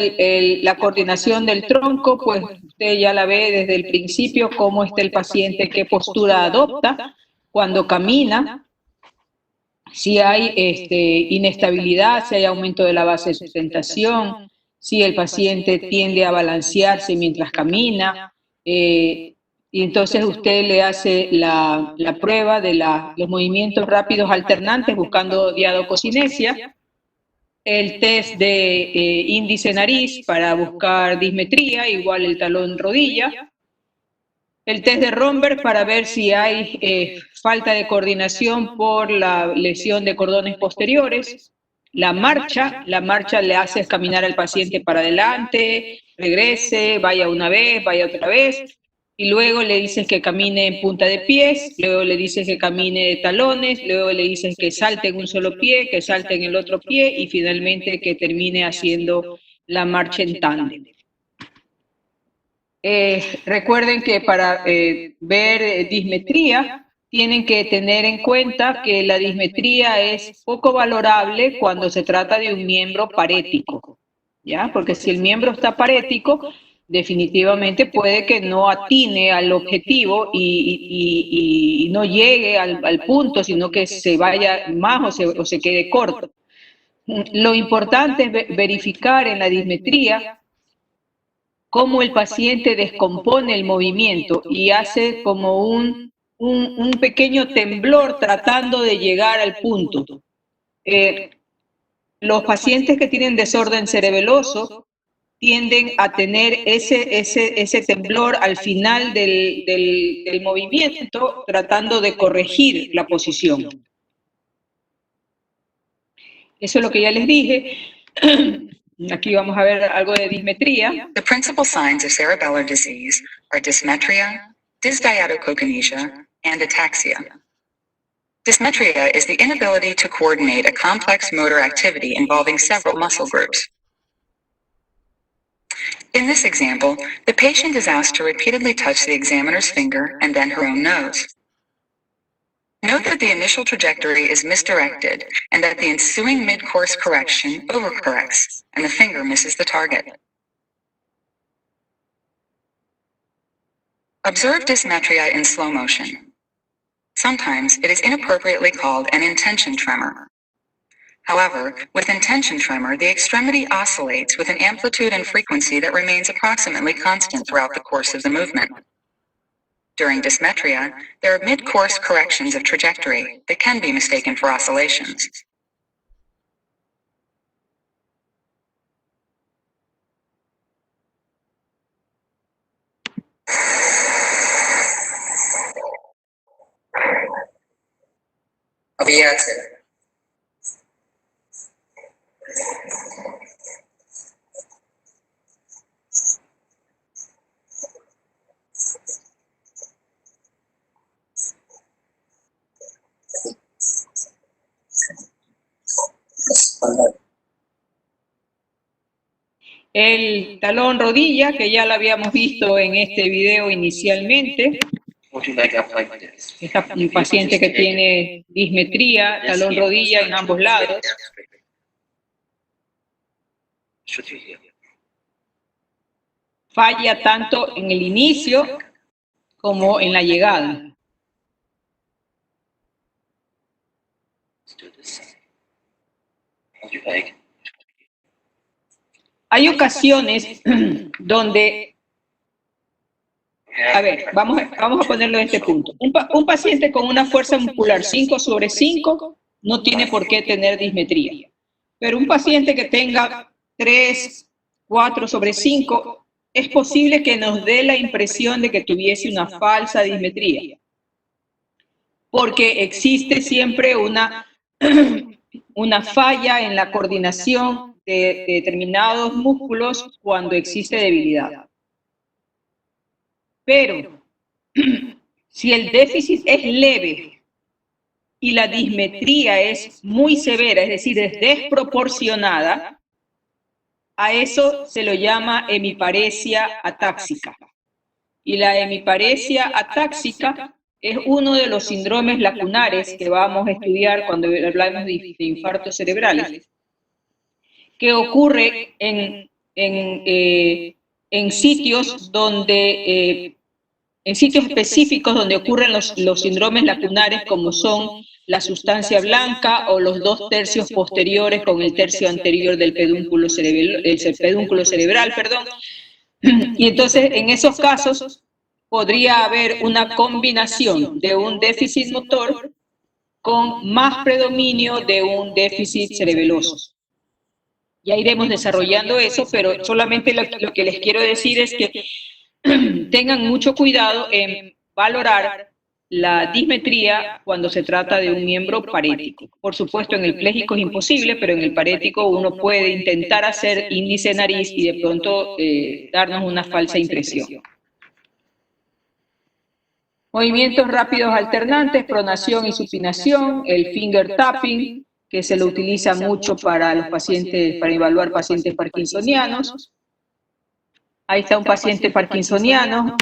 la coordinación del tronco, pues usted ya la ve desde el principio, cómo está el paciente, qué postura adopta cuando camina, si hay inestabilidad, si hay aumento de la base de sustentación, si el paciente tiende a balancearse mientras camina, y entonces usted le hace la prueba de los movimientos rápidos alternantes buscando diadococinesia, el test de índice nariz para buscar dismetría, igual el talón rodilla, el test de Romberg para ver si hay falta de coordinación por la lesión de cordones posteriores, la marcha le hace caminar al paciente para adelante, regrese, vaya una vez, vaya otra vez, y luego le dices que camine en punta de pies, luego le dices que camine de talones, luego le dices que salte en un solo pie, que salte en el otro pie, y finalmente que termine haciendo la marcha en tándem. Recuerden que para ver dismetría tienen que tener en cuenta que la dismetría es poco valorable cuando se trata de un miembro parético, ¿ya? Porque si el miembro está parético, definitivamente puede que no atine al objetivo y no llegue al punto, sino que se vaya más o se quede corto. Lo importante es verificar en la dismetría cómo el paciente descompone el movimiento y hace como un pequeño temblor tratando de llegar al punto. Los pacientes que tienen desorden cerebeloso tienden a tener ese temblor al final del movimiento, tratando de corregir la posición. Eso es lo que ya les dije. Aquí vamos a ver algo de dismetría. The principal signs of cerebellar disease are dysmetria, dysdiadochokinesia, and ataxia. Dysmetria is the inability to coordinate a complex motor activity involving several muscle groups. In this example, the patient is asked to repeatedly touch the examiner's finger and then her own nose. Note that the initial trajectory is misdirected and that the ensuing mid-course correction overcorrects and the finger misses the target. Observe dysmetria in slow motion. Sometimes it is inappropriately called an intention tremor. However, with intention tremor, the extremity oscillates with an amplitude and frequency that remains approximately constant throughout the course of the movement. During dysmetria, there are mid-course corrections of trajectory that can be mistaken for oscillations. El talón rodilla, que ya lo habíamos visto en este video inicialmente. Un paciente que tiene dismetría, talón rodilla en ambos lados. Falla tanto en el inicio como en la llegada. Hay ocasiones donde, a ver, vamos a ponerlo en este punto. Un paciente con una fuerza muscular 5/5 no tiene por qué tener dismetría. Pero un paciente que tenga 3, 4/5, es posible que nos dé la impresión de que tuviese una falsa dismetría. Porque existe siempre una falla en la coordinación de determinados músculos cuando existe debilidad. Pero si el déficit es leve y la dismetría es muy severa, es decir, es desproporcionada, a eso se lo llama hemiparesia atáxica. Y la hemiparesia atáxica es uno de los síndromes lacunares que vamos a estudiar cuando hablamos de infartos cerebrales, que ocurre en en sitios donde, en sitios específicos donde ocurren los síndromes lacunares, como son la sustancia blanca o los 2/3 posteriores con el tercio anterior del pedúnculo cerebral, perdón. Y entonces, en esos casos, podría haber una combinación de un déficit motor con más predominio de un déficit cerebeloso. Ya iremos desarrollando eso, pero solamente lo que les quiero decir es que tengan mucho cuidado en valorar la dismetría cuando se trata de un miembro parético. Por supuesto, en el pléjico es imposible, pero en el parético uno puede intentar hacer índice nariz y de pronto darnos una falsa impresión. Movimientos rápidos alternantes, pronación y supinación, el finger tapping, que se lo utiliza mucho para los pacientes, para evaluar pacientes parkinsonianos. Ahí está un paciente parkinsoniano.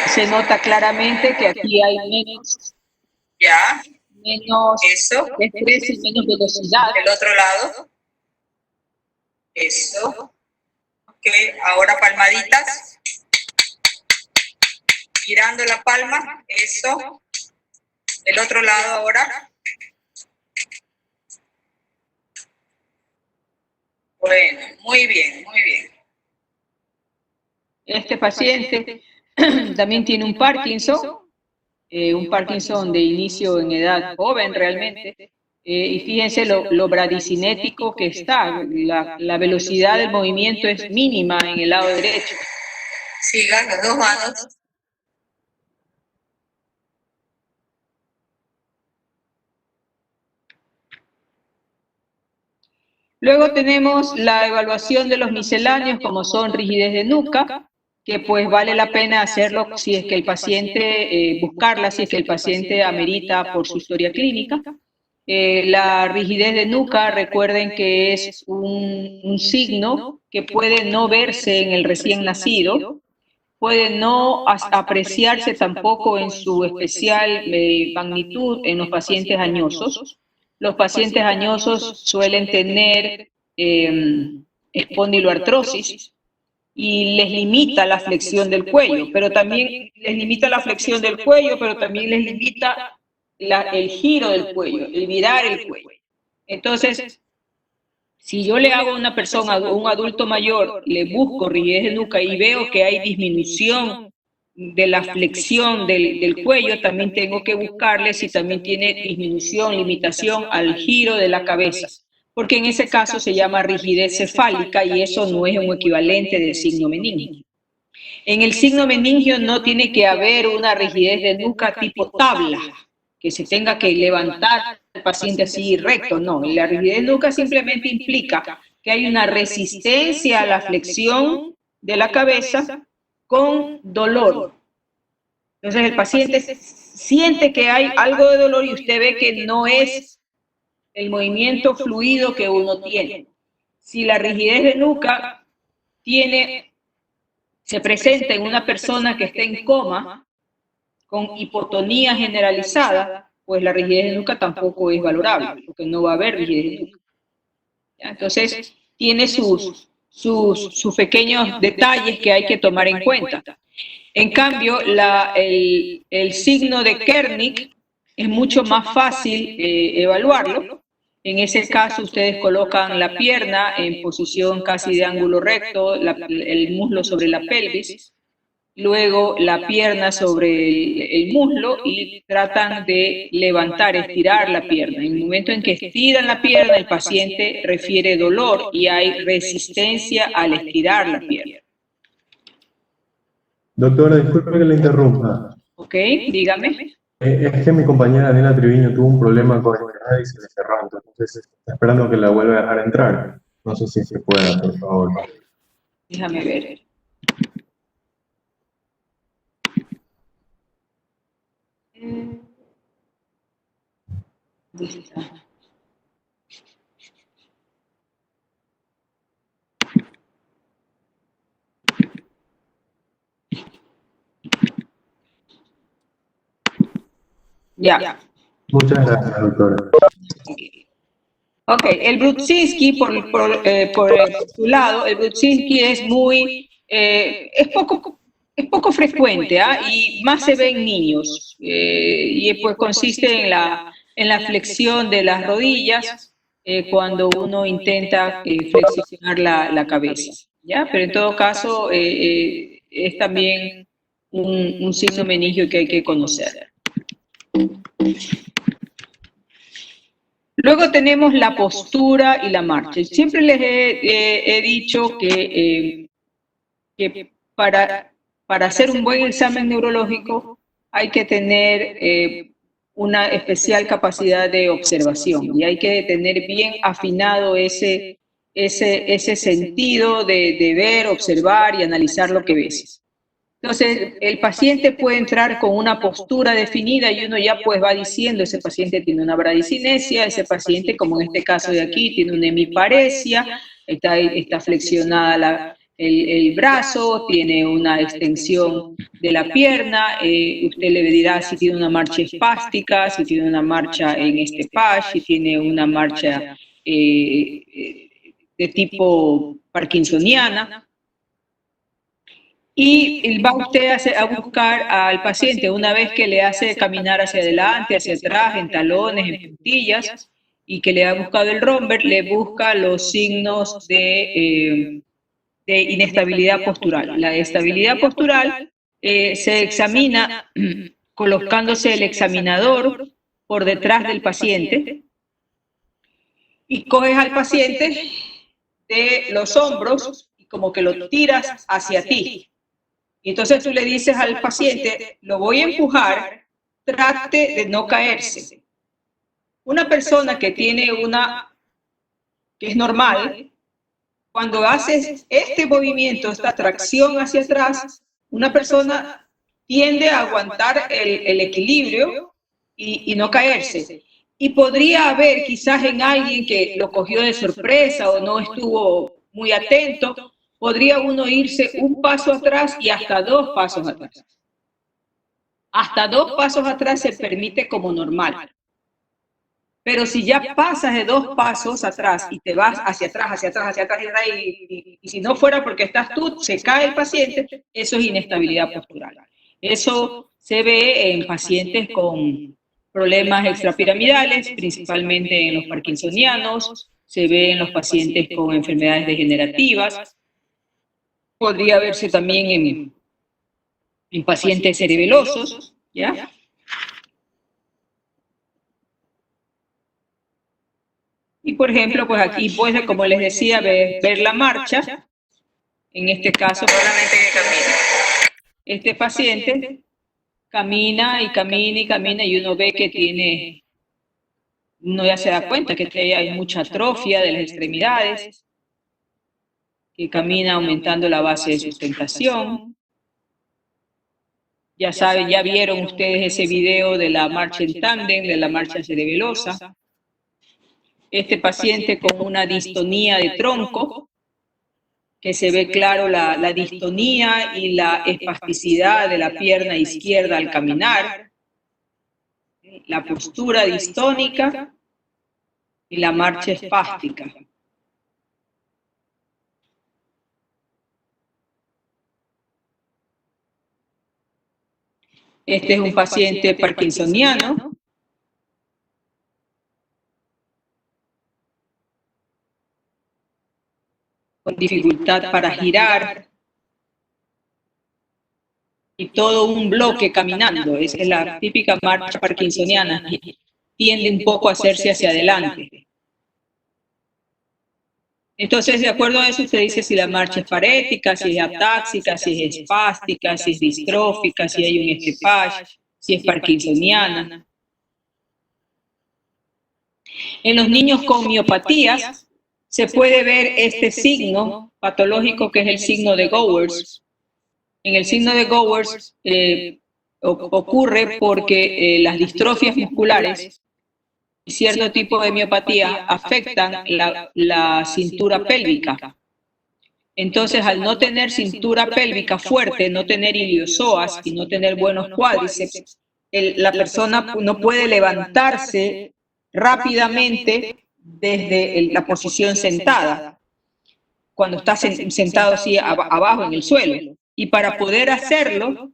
Se nota claramente que aquí hay menos Eso. estrés y menos velocidad. Del otro lado. Eso. Ok, ahora palmaditas. Girando la palma. Eso. Del otro lado ahora. Bueno, muy bien, muy bien. Este paciente también tiene un Parkinson de inicio en edad joven realmente. Y fíjense lo bradicinético que está, la velocidad del movimiento es mínima en el lado derecho. Sigan las dos manos. Luego tenemos la evaluación de los misceláneos, como son rigidez de nuca, que pues vale la pena hacerlo si es que el paciente, buscarla si es que el paciente amerita por su historia clínica. La rigidez de nuca, recuerden que es un signo que puede no verse en el recién nacido, puede no apreciarse tampoco en su especial magnitud en los pacientes añosos. Los pacientes añosos suelen tener espondiloartrosis y les limita la flexión del cuello, pero también les limita la flexión del cuello, pero también les limita el giro del cuello, el virar el cuello. Entonces, si yo le hago a una persona, a un adulto mayor, le busco rigidez de nuca y veo que hay disminución de la flexión del cuello, también tengo que buscarle si también tiene disminución, limitación al giro de la cabeza, porque en ese caso se llama rigidez cefálica y eso no es un equivalente del signo meningio. En el signo meningio no tiene que haber una rigidez de nuca tipo tabla, que se tenga que levantar el paciente así recto, no. La rigidez de nuca simplemente implica que hay una resistencia a la flexión de la cabeza con dolor. Entonces el paciente siente que hay algo de dolor y usted ve que no es el movimiento fluido que uno tiene. Si la rigidez de nuca se presenta en una persona que está en coma, con hipotonía generalizada, pues la rigidez de nuca tampoco es valorable, porque no va a haber rigidez de nuca. Entonces, tiene sus pequeños detalles que hay que tomar en cuenta. En cambio, el signo de Kernick es mucho más fácil evaluarlo. En ese caso, ustedes colocan la pierna en posición casi de ángulo recto, el muslo sobre la pelvis, luego la pierna sobre el muslo y tratan de levantar, estirar la pierna. En el momento en que estiran la pierna, el paciente refiere dolor y hay resistencia al estirar la pierna. Doctora, disculpe que le interrumpa. Ok, dígame. Es que mi compañera Daniela Triviño tuvo un problema con el y se le cerró, entonces está esperando que la vuelva a dejar entrar. No sé si se pueda, por favor. Déjame ver. ¿Dónde está? Ya. Muchas gracias, doctora. Ok, el Brudzinski, por su lado, el Brudzinski es muy, es poco frecuente, y más se ve en niños, y pues consiste en la flexión de las rodillas cuando uno intenta flexionar la cabeza, ¿ya? Pero en todo caso es también un signo meningio que hay que conocer. Luego tenemos la postura y la marcha. Siempre les he dicho que para hacer un buen examen neurológico hay que tener una especial capacidad de observación y hay que tener bien afinado ese sentido de ver, observar y analizar lo que ves. Entonces, el paciente puede entrar con una postura definida y uno ya pues va diciendo, ese paciente tiene una bradicinesia, ese paciente, como en este caso de aquí, tiene una hemiparesia, está flexionada el brazo, tiene una extensión de la pierna, usted le dirá si tiene una marcha espástica, si tiene una marcha en este PASH, si tiene una marcha de tipo parkinsoniana. Y va usted a buscar al paciente una vez que le hace caminar hacia adelante, hacia atrás, en talones, en puntillas, y que le ha buscado el Romberg, le busca los signos de inestabilidad postural. La estabilidad postural se examina colocándose el examinador por detrás del paciente y coges al paciente de los hombros y como que lo tiras hacia ti. Y entonces tú le dices al paciente, lo voy a empujar, trate de no caerse. Una persona que es normal, cuando haces este movimiento, esta tracción hacia atrás, una persona tiende a aguantar el equilibrio y no caerse. Y podría haber quizás en alguien que lo cogió de sorpresa o no estuvo muy atento, podría uno irse un paso atrás y hasta 2 pasos atrás. Hasta 2 pasos atrás se permite como normal. Pero si ya pasas de 2 pasos atrás y te vas hacia atrás, y si no fuera porque estás tú, se cae el paciente, eso es inestabilidad postural. Eso se ve en pacientes con problemas extrapiramidales, principalmente en los parkinsonianos, se ve en los pacientes con enfermedades degenerativas, podría verse también en pacientes cerebelosos, ¿ya? Y por ejemplo, pues aquí puede, como les decía, ver la marcha. En este caso, este paciente camina y camina y camina y uno ve que uno ya se da cuenta que hay mucha atrofia de las extremidades, que camina aumentando la base de sustentación. Ya saben, ya vieron ustedes ese video de la marcha en tándem, de la marcha cerebelosa. Este paciente con una distonía de tronco, que se ve claro la distonía y la espasticidad de la pierna izquierda al caminar, la postura distónica y la marcha espástica. Este es un paciente parkinsoniano. Con dificultad para girar y todo un bloque caminando. Esa es la típica marcha parkinsoniana, que tiende un poco a hacerse hacia adelante. Entonces, de acuerdo a eso, usted dice si la marcha es parética, si es atáxica, si es espástica, si es distrófica, si hay un estepage, si es parkinsoniana. En los niños con miopatías se puede ver este signo patológico que es el signo de Gowers. En el signo de Gowers ocurre porque las distrofias musculares y cierto tipo de miopatía afectan la cintura pélvica. Entonces, al no tener cintura pélvica fuerte, no tener iliozoas y no tener buenos cuádriceps, la persona no puede levantarse rápidamente desde la posición sentada, cuando está sentado así abajo en el suelo. Y para poder hacerlo,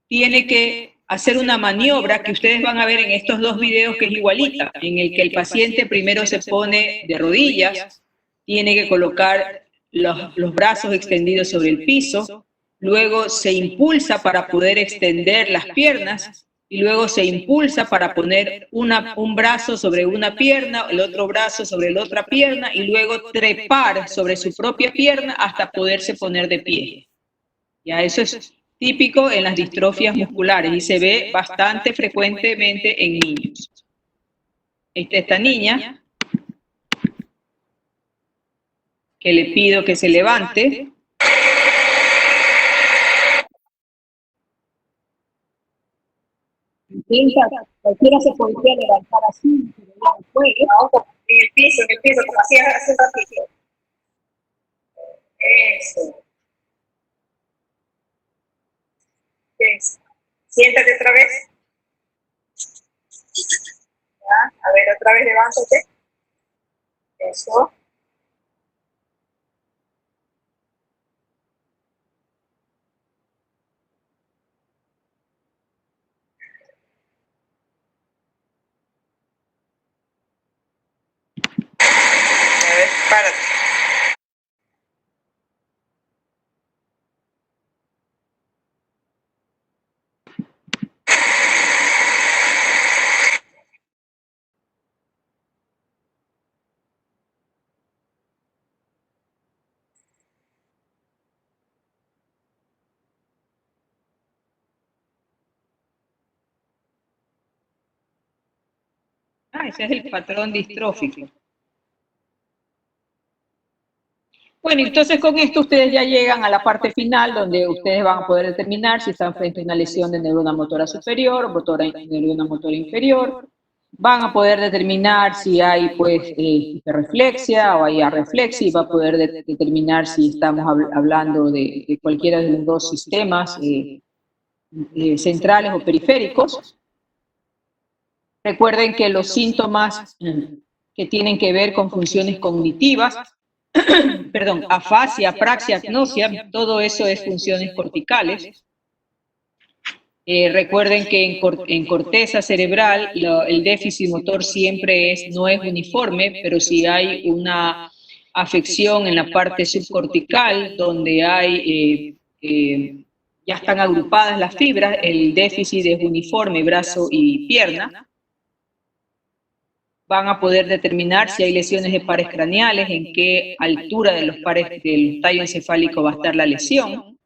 tiene que hacer una maniobra que ustedes van a ver en estos dos videos, que es igualita, en el que el paciente primero se pone de rodillas, tiene que colocar los brazos extendidos sobre el piso, luego se impulsa para poder extender las piernas, y luego se impulsa para poner un brazo sobre una pierna, el otro brazo sobre la otra pierna, y luego trepar sobre su propia pierna hasta poderse poner de pie. Ya, eso es típico en las distrofias musculares y se ve bastante frecuentemente en niños. Esta niña, que le pido que se levante. Cualquiera se podría levantar así, pero no puede. En el piso, como hacía hace un ratito. Eso. Eso. Siéntate otra vez. Ya. A ver, otra vez levántate. Eso. A ver, párate. Ese es el patrón distrófico. Bueno, entonces con esto ustedes ya llegan a la parte final, donde ustedes van a poder determinar si están frente a una lesión de neurona motora superior o neurona motora inferior. Van a poder determinar si hay pues hiperreflexia o hay arreflexia, y va a poder determinar si estamos hablando de cualquiera de los dos sistemas centrales o periféricos. Recuerden que los síntomas que tienen que ver con funciones cognitivas, perdón, afasia, apraxia, agnosia, todo eso es funciones corticales. Recuerden que en corteza cerebral el déficit motor siempre no es uniforme, pero si hay una afección en la parte subcortical, donde hay, ya están agrupadas las fibras, el déficit es uniforme, brazo y pierna. Van a poder determinar si hay lesiones de pares craneales, en qué altura de los pares del tallo encefálico va a estar la lesión.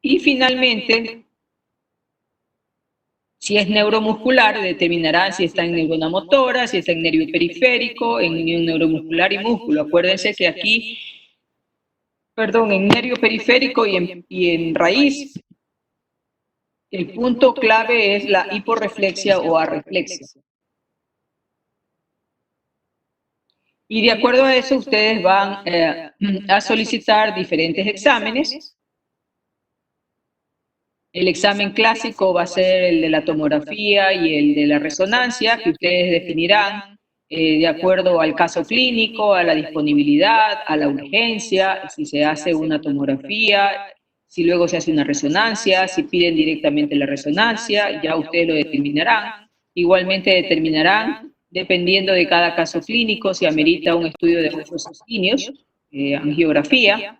Y finalmente, si es neuromuscular, determinarán si está en neurona motora, si está en nervio periférico, en unión neuromuscular y músculo. Acuérdense que aquí, en nervio periférico y en raíz, el punto clave es la hiporreflexia o arreflexia. Y de acuerdo a eso, ustedes van a solicitar diferentes exámenes. El examen clásico va a ser el de la tomografía y el de la resonancia, que ustedes definirán de acuerdo al caso clínico, a la disponibilidad, a la urgencia, si se hace una tomografía, si luego se hace una resonancia, si piden directamente la resonancia, ya ustedes lo determinarán. Igualmente determinarán, dependiendo de cada caso clínico, si amerita un estudio de vasos sanguíneos, angiografía,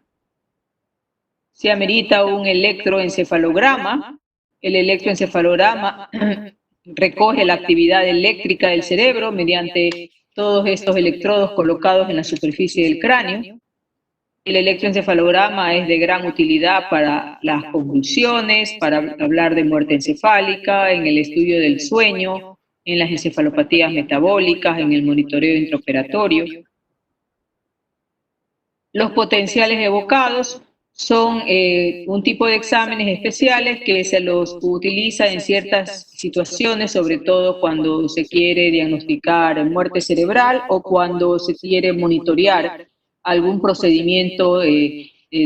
si amerita un electroencefalograma. El electroencefalograma recoge la actividad eléctrica del cerebro mediante todos estos electrodos colocados en la superficie del cráneo. El electroencefalograma es de gran utilidad para las convulsiones, para hablar de muerte encefálica, en el estudio del sueño, en las encefalopatías metabólicas, en el monitoreo intraoperatorio. Los potenciales evocados son un tipo de exámenes especiales que se los utiliza en ciertas situaciones, sobre todo cuando se quiere diagnosticar muerte cerebral o cuando se quiere monitorear algún procedimiento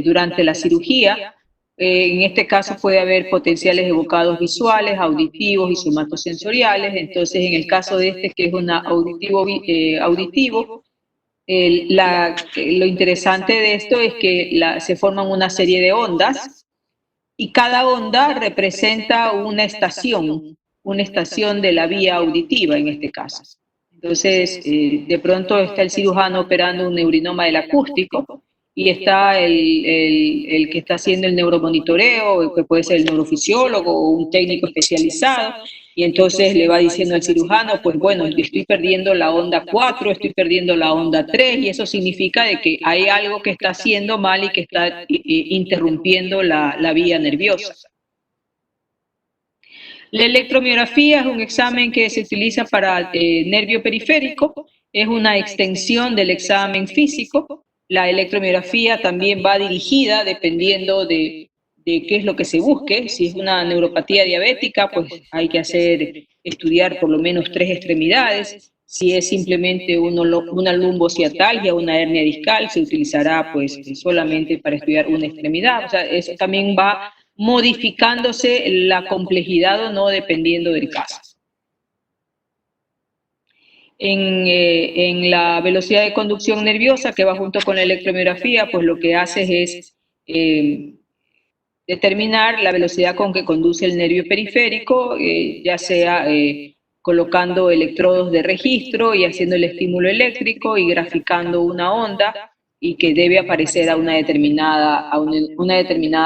durante la cirugía. En este caso puede haber potenciales evocados visuales, auditivos y somatosensoriales. Entonces, en el caso de este, que es un auditivo, lo interesante de esto es que se forman una serie de ondas y cada onda representa una estación de la vía auditiva en este caso. Entonces, de pronto está el cirujano operando un neurinoma del acústico y está el que está haciendo el neuromonitoreo, que puede ser el neurofisiólogo o un técnico especializado, y entonces le va diciendo al cirujano, pues bueno, estoy perdiendo la onda 4, estoy perdiendo la onda 3, y eso significa de que hay algo que está haciendo mal y que está interrumpiendo la vía nerviosa. La electromiografía es un examen que se utiliza para nervio periférico, es una extensión del examen físico. La electromiografía también va dirigida dependiendo de qué es lo que se busque. Si es una neuropatía diabética, pues hay que estudiar por lo menos 3 extremidades. Si es simplemente una lumbociatalgia, una hernia discal, se utilizará pues solamente para estudiar una extremidad. O sea, eso también va modificándose la complejidad o no dependiendo del caso. En la velocidad de conducción nerviosa, que va junto con la electromiografía, pues lo que hace es determinar la velocidad con que conduce el nervio periférico, ya sea colocando electrodos de registro y haciendo el estímulo eléctrico y graficando una onda y que debe aparecer a una determinada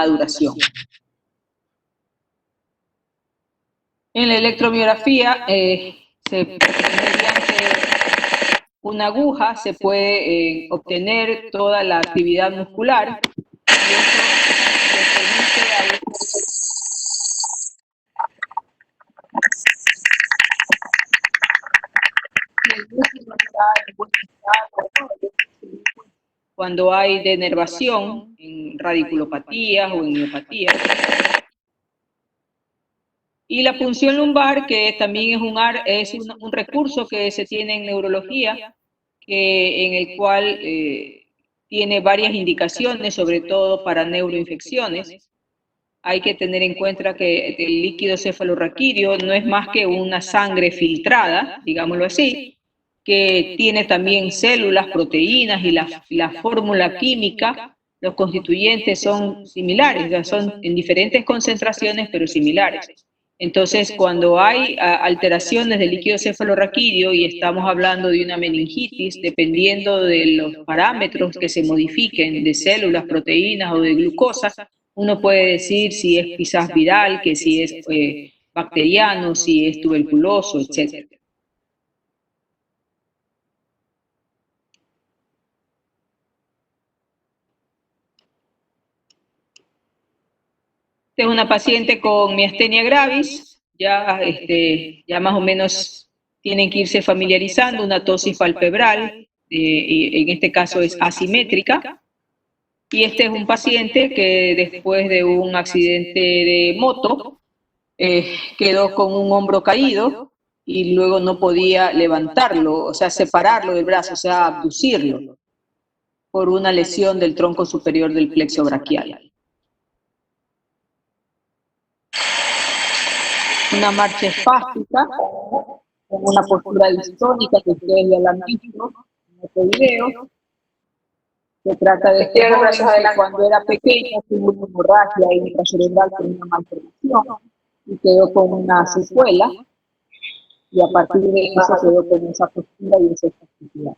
duración. En la electromiografía, mediante una aguja se puede obtener toda la actividad muscular y eso le permite cuando hay denervación en radiculopatías o en miopatías. Y la punción lumbar, que también es un recurso que se tiene en neurología, en el cual tiene varias indicaciones, sobre todo para neuroinfecciones. Hay que tener en cuenta que el líquido cefalorraquídeo no es más que una sangre filtrada, digámoslo así, que tiene también células, proteínas y la fórmula química, los constituyentes son similares, ya son en diferentes concentraciones, pero similares. Entonces, cuando hay alteraciones del líquido cefalorraquídeo y estamos hablando de una meningitis, dependiendo de los parámetros que se modifiquen de células, proteínas o de glucosa, uno puede decir si es quizás viral, que si es bacteriano, si es tuberculoso, etc. Esta es una paciente con miastenia gravis, ya más o menos tienen que irse familiarizando, una tosis palpebral, y en este caso es asimétrica, y este es un paciente que después de un accidente de moto quedó con un hombro caído y luego no podía levantarlo, o sea, separarlo del brazo, o sea, abducirlo, por una lesión del tronco superior del plexo braquial. Una marcha espástica, con una postura distónica que ustedes ya la han visto en este video. Se trata de este joven que cuando era pequeño tuvo una hemorragia intracerebral con una malformación y quedó con una secuela, y a partir de eso quedó con esa postura y esa actividad.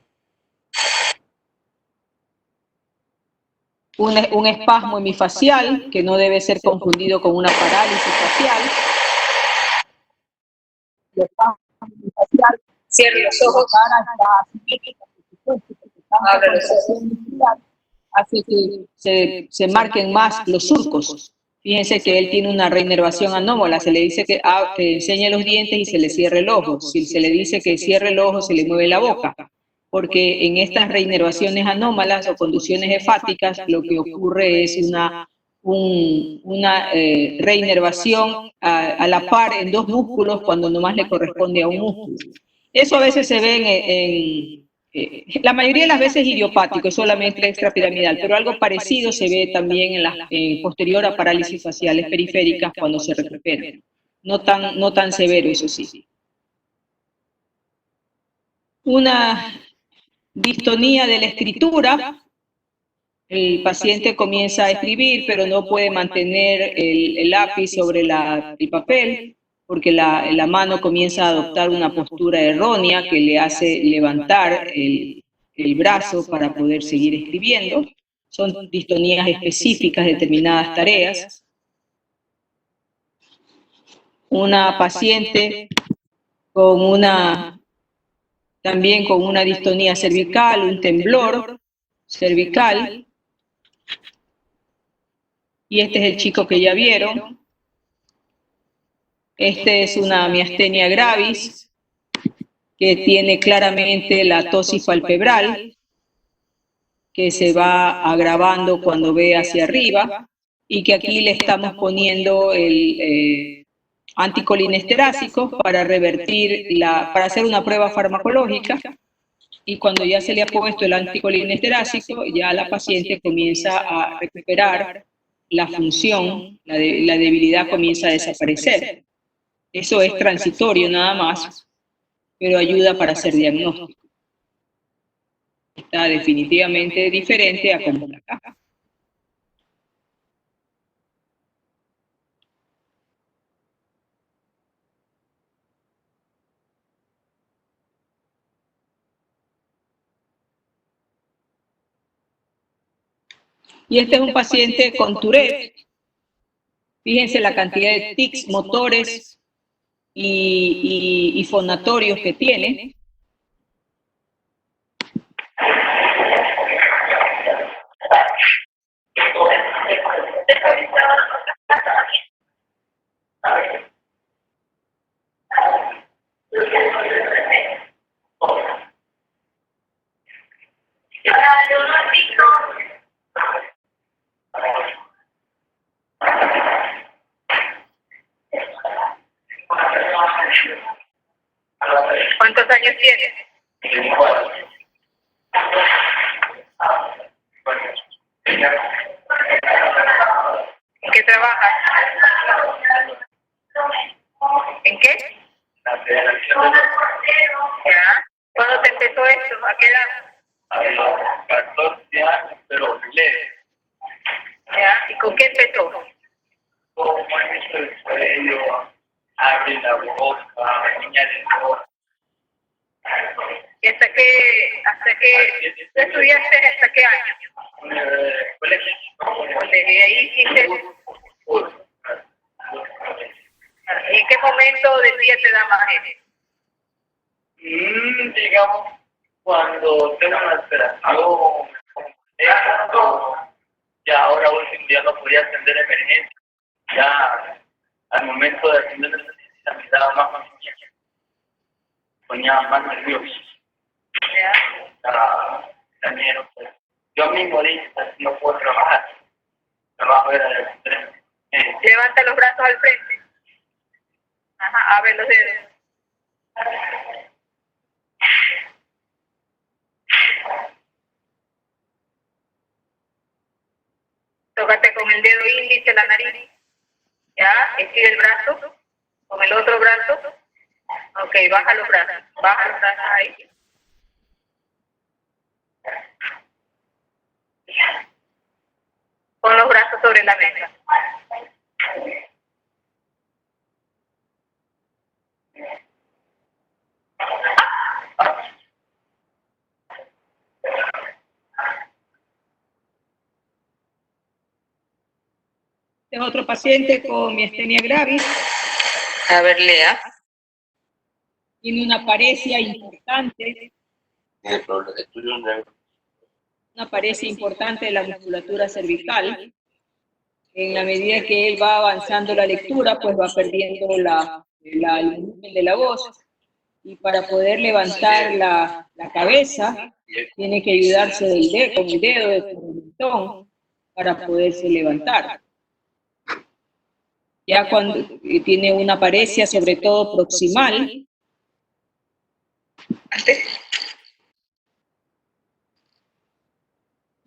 Un espasmo hemifacial que no debe ser confundido con una parálisis facial. El espasmo hemifacial, cierre los ojos, hace que se marquen más los surcos. Fíjense que él tiene una reinervación anómala, se le dice que enseñe los dientes y se le cierre el ojo. Si se le dice que cierre el ojo, se le mueve la boca. Porque en estas reinervaciones anómalas o conducciones hepáticas, lo que ocurre es una reinervación a la par en dos músculos cuando nomás le corresponde a un músculo. Eso a veces se ve la mayoría de las veces idiopático, es solamente extrapiramidal, pero algo parecido se ve también en la posterior a parálisis faciales periféricas cuando se recuperan. No tan severo, eso sí. Una distonía de la escritura. El paciente comienza a escribir, pero no puede mantener el lápiz sobre el papel, porque la mano comienza a adoptar una postura errónea que le hace levantar el brazo para poder seguir escribiendo. Son distonías específicas de determinadas tareas. Una paciente también con una distonía cervical, un temblor cervical. Y este es el chico que ya vieron. Este es una miastenia gravis, que tiene claramente la tosis palpebral, que se va agravando cuando ve hacia arriba, y que aquí le estamos poniendo el anticolinesterásico para revertir, para hacer una prueba farmacológica, y cuando ya se le ha puesto el anticolinesterásico, ya la paciente comienza a recuperar la función, la debilidad comienza a desaparecer. Eso es transitorio nada más, pero ayuda para hacer diagnóstico. Está definitivamente diferente a como está acá. Y este es un paciente con Tourette. Fíjense la cantidad de tics motores y fonatorios que tiene. ¿Cuántos años tienes? ¿En qué trabajas? ¿En qué? ¿Ya? ¿Cuándo te empezó esto? ¿A qué edad? A los 14 años, pero leve. ¿Ya? ¿Y con qué empezó? Como mucho el cuello, abre la boca, niña de voz. ¿Y hasta qué tú estudiaste hasta qué año? Colegio. ¿Y ahí hiciste? ¿Y en qué momento del día te da más eso? Digamos, cuando tengo una alteración, ya ahora último día no podía atender emergencia. Ya al momento de atender emergencia me daba más ponía más nervioso. También, pues, yo mismo ahorita no puedo trabajar. Trabajo era de extremo. Levanta los brazos al frente. Ajá, abre los dedos. Tócate con el dedo índice la nariz. Ya, estira el brazo. Con el otro brazo. Ok, baja los brazos. Baja los brazos ahí. Pon los brazos sobre la mesa. Este es otro paciente con miastenia gravis. A ver, lea. Tiene una paresia importante. Una paresia importante de la musculatura cervical. En la medida que él va avanzando la lectura, pues va perdiendo el volumen de la voz. Y para poder levantar la cabeza, tiene que ayudarse con el dedo del mentón para poderse levantar. Ya cuando tiene una paresia, sobre todo proximal,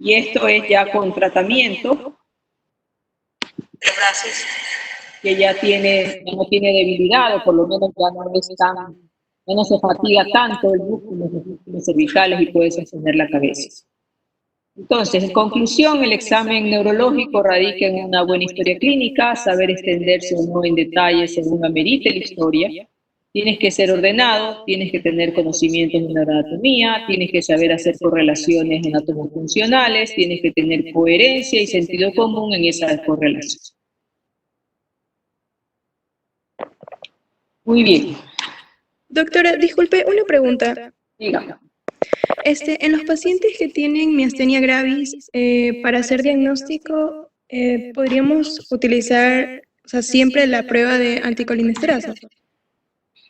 Y esto es ya con tratamiento, que ya no tiene debilidad, o por lo menos ya no se fatiga tanto el músculo, los músculos cervicales y puede sostener la cabeza. Entonces, en conclusión, el examen neurológico radica en una buena historia clínica, saber extenderse o no en detalles según amerite la historia. Tienes que ser ordenado, tienes que tener conocimientos de anatomía, tienes que saber hacer correlaciones anatomofuncionales, tienes que tener coherencia y sentido común en esas correlaciones. Muy bien. Doctora, disculpe, una pregunta. Dígame. En los pacientes que tienen miastenia gravis, para hacer diagnóstico, ¿podríamos utilizar, o sea, siempre la prueba de anticolinesterasa?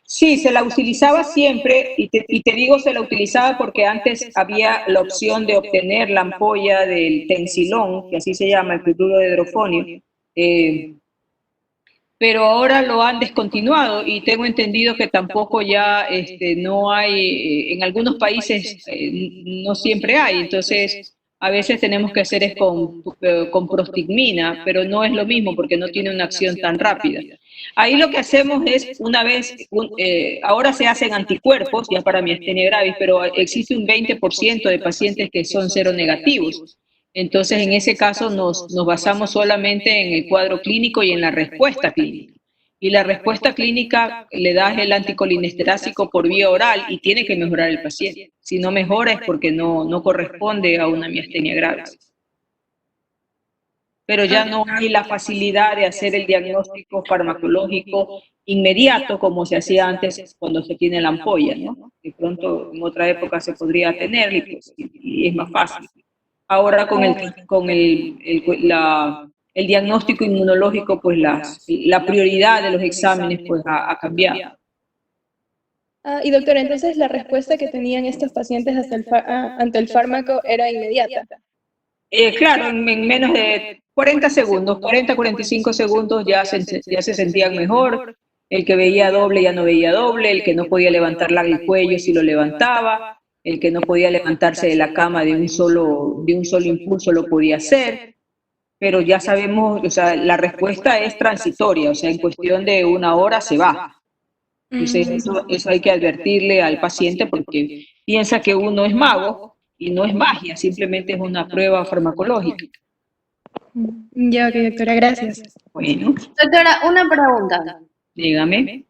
Sí, se la utilizaba siempre, y te digo se la utilizaba porque antes había la opción de obtener la ampolla del tensilón, que así se llama, el cloruro de hidrofonio, pero ahora lo han descontinuado y tengo entendido que tampoco ya no hay, en algunos países no siempre hay, entonces a veces tenemos que hacer es con prostigmina, pero no es lo mismo porque no tiene una acción tan rápida. Ahí lo que hacemos es, ahora se hacen anticuerpos ya para miastenia gravis, pero existe un 20% de pacientes que son seronegativos. Entonces, en ese caso nos basamos solamente en el cuadro clínico y en la respuesta clínica. Y la respuesta clínica le das el anticolinesterásico por vía oral y tiene que mejorar el paciente. Si no mejora es porque no corresponde a una miastenia grave. Pero ya no hay la facilidad de hacer el diagnóstico farmacológico inmediato como se hacía antes cuando se tiene la ampolla, ¿no? De pronto en otra época se podría tener y es más fácil. Ahora con el diagnóstico inmunológico, pues la prioridad de los exámenes pues ha cambiado. Y doctora, entonces la respuesta que tenían estos pacientes ante el fármaco era inmediata. Claro, en menos de 40 segundos, 45 segundos ya se sentían mejor. El que veía doble ya no veía doble, el que no podía levantar el cuello sí lo levantaba, el que no podía levantarse de la cama de un solo impulso lo podía hacer, pero ya sabemos, o sea, la respuesta es transitoria, o sea, en cuestión de una hora se va. Entonces, eso hay que advertirle al paciente porque piensa que uno es mago y no es magia, simplemente es una prueba farmacológica. Ya, ok, doctora, gracias. Bueno, Doctora, una pregunta. dígame.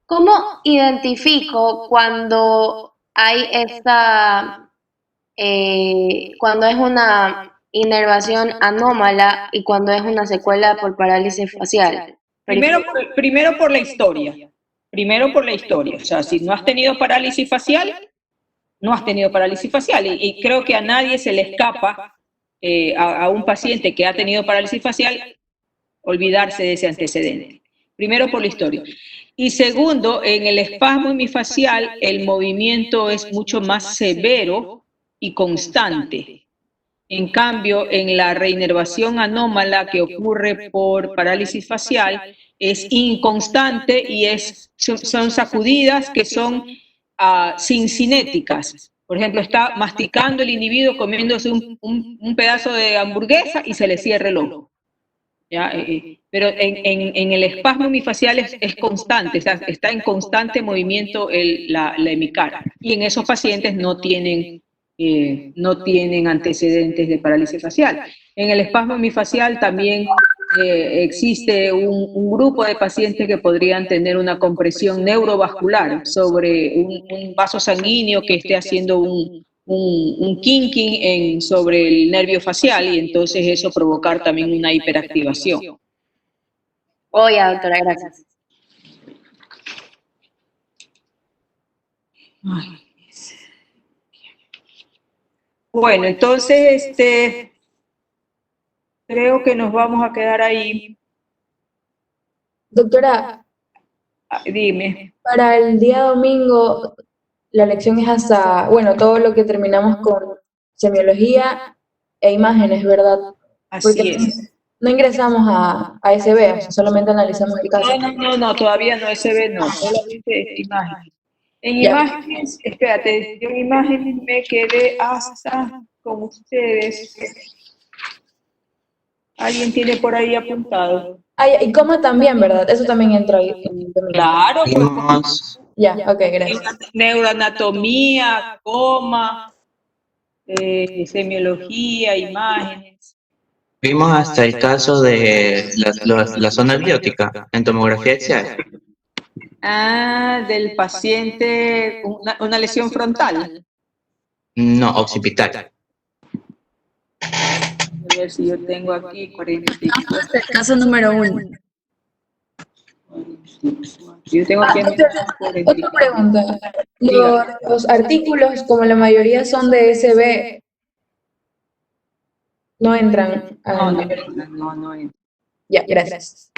¿Cómo identifico cuando hay cuando es una inervación anómala y cuando es una secuela por parálisis facial? Primero por la historia. Primero por la historia. O sea, si no has tenido parálisis facial, no has tenido parálisis facial. Y creo que a nadie se le escapa a un paciente que ha tenido parálisis facial olvidarse de ese antecedente. Primero por la historia. Y segundo, en el espasmo hemifacial el movimiento es mucho más severo y constante. En cambio, en la reinervación anómala que ocurre por parálisis facial es inconstante y son sacudidas que son sincinéticas. Por ejemplo, está masticando el individuo, comiéndose un pedazo de hamburguesa y se le cierra el ojo. ¿Ya? Pero en el espasmo hemifacial es constante, está en constante movimiento la hemicara. Y en esos pacientes no tienen antecedentes de parálisis facial. En el espasmo hemifacial también existe un grupo de pacientes que podrían tener una compresión neurovascular sobre un vaso sanguíneo que esté haciendo un kinking sobre el nervio facial y entonces eso provocar también una hiperactivación. Oye, doctora, gracias. Bueno, entonces creo que nos vamos a quedar ahí. Doctora, Dime. para el día domingo la lección es hasta, bueno, todo lo que terminamos con semiología e imágenes, ¿verdad? Así es. No ingresamos a SB, o sea, solamente analizamos el caso. No, todavía no, SB no, solamente imágenes. En Ya. imágenes, espérate, yo en imágenes me quedé hasta con ustedes. ¿Alguien tiene por ahí apuntado? Ah, ya, y coma también, ¿verdad? Eso también entra ahí. Claro, pues, Vimos, Ya, ok, gracias. neuroanatomía, coma, semiología, imágenes. vimos hasta el caso de la zona biótica en tomografía axial. Ah, del paciente, una lesión frontal. No, occipital. A ver si yo tengo aquí 44. El caso número 1. Yo tengo aquí Otra 44. pregunta. Los artículos, como la mayoría son de SB, no entran a... No. Ya, gracias.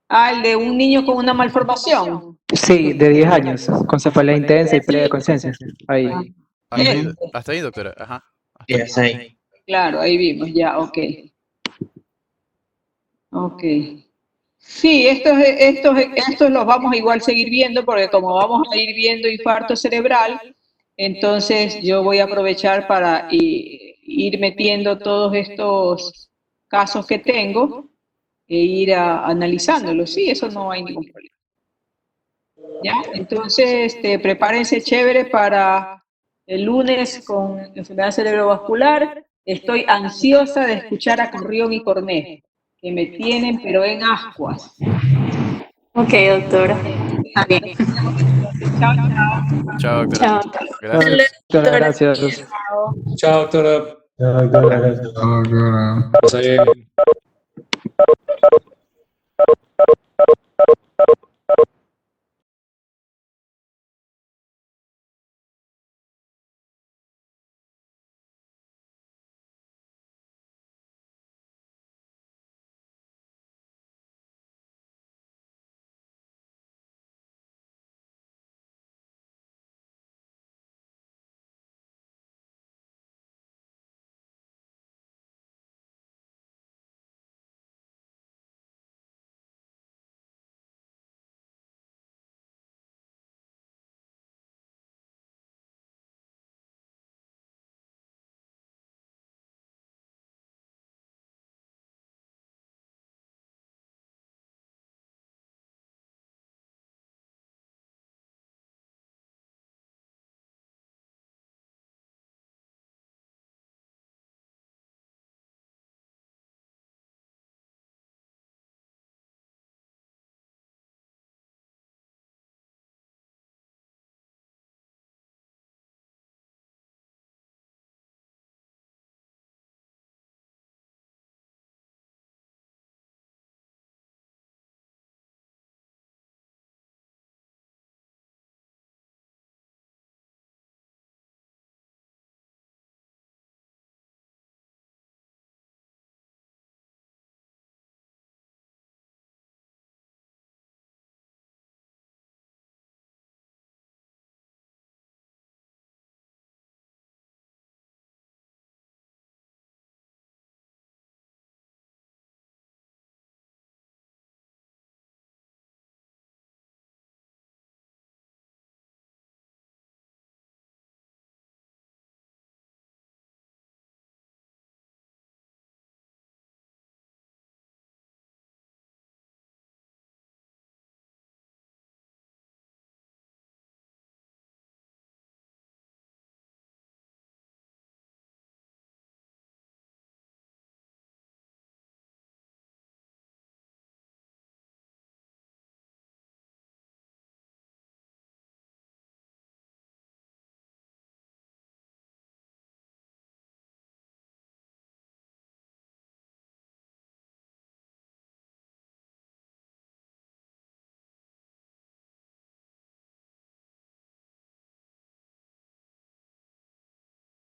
Ah, el de un niño con una malformación. Sí, de 10 años, con cefalea intensa y pérdida de conciencia. Ahí. Hasta ahí, doctora. Ajá. Ya está ahí. Claro, ahí vimos, ya, ok. Ok. Sí, estos los vamos a igual seguir viendo, porque como vamos a ir viendo infarto cerebral, entonces yo voy a aprovechar para ir metiendo todos estos casos que tengo e ir analizándolos. Sí, eso no hay ningún problema. ¿Ya? Entonces, prepárense chévere para el lunes con enfermedad cerebrovascular. Estoy ansiosa de escuchar a Carrión y Cornejo, que me tienen pero en ascuas. Ok, doctora. Está bien. Chao, chao. Chao, doctora. Chao. Gracias. Doctora, gracias. Chao, doctora. Ya, doctora, gracias. Pasa bien.